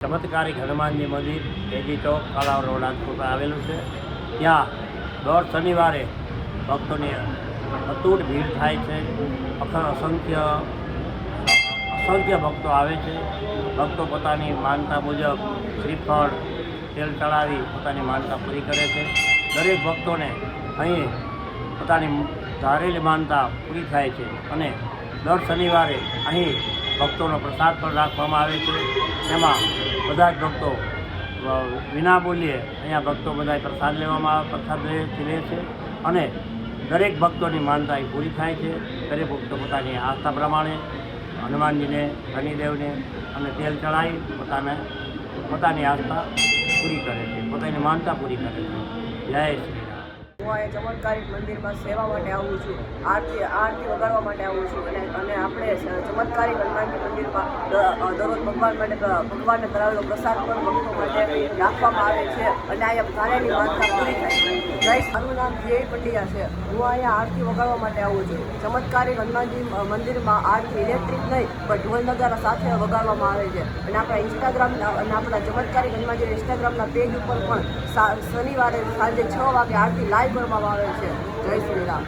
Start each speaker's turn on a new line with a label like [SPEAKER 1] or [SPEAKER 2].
[SPEAKER 1] ચમત્કારિક હનુમાનજી મંદિર કેજી ચોક કાલાવ રોડ રાજકોટ આવેલું છે। ત્યાં દર શનિવારે ભક્તોની અતૂટ ભીડ થાય છે। અસંખ્ય ભક્તો આવે છે। ભક્તો પોતાની માનતા મુજબ શ્રીફળ તેલ ચડાવી પોતાની માનતા પૂરી કરે છે। દરેક ભક્તોને અહીં પોતાની ધારેલી માનતા પૂરી થાય છે અને દર શનિવારે અહીં ભક્તોનો પ્રસાદ પણ રાખવામાં આવે છે। એમાં બધા જ ભક્તો વિના મૂલ્યે અહીંયા ભક્તો બધા પ્રસાદ લે છે અને દરેક ભક્તોની માનતા એ પૂરી થાય છે। દરેક ભક્તો પોતાની આસ્થા પ્રમાણે હનુમાનજીને શનિદેવને અને તેલ ચડાવી પોતાની આસ્થા પૂરી કરે છે, પોતાની માનતા પૂરી કરે છે। જય શ્રી રામ।
[SPEAKER 2] હું અહીંયા ચમત્કારિક મંદિરમાં સેવા માટે આવું છું, આરતી વગાડવા માટે આવું છું અને આપણે ચમત્કારિક હનુમાનજી મંદિરમાં દરરોજ ભગવાનને ધરાવેલો પ્રસાદ પણ ભક્તો માટે રાખવામાં આવે છે અને અહીંયા ધારેલી માનતા પૂરી થાય છે। જય મારું નામ જય પંડ્યા છે। હું અહીંયા આરતી વગાડવા માટે આવું છું। ચમત્કારિક હનુમાનજી મંદિરમાં આરતી ઇલેક્ટ્રિક નહીં પણ ઢોલ નગારા સાથે વગાડવામાં આવે છે અને આપણા ઇન્સ્ટાગ્રામ અને આપણા ચમત્કારિક હનુમાનજી ઇન્સ્ટાગ્રામના પેજ ઉપર પણ શનિવારે સાંજે 6 વાગે આરતી લાઈવ કરવામાં આવે છે। જય શ્રી રામ।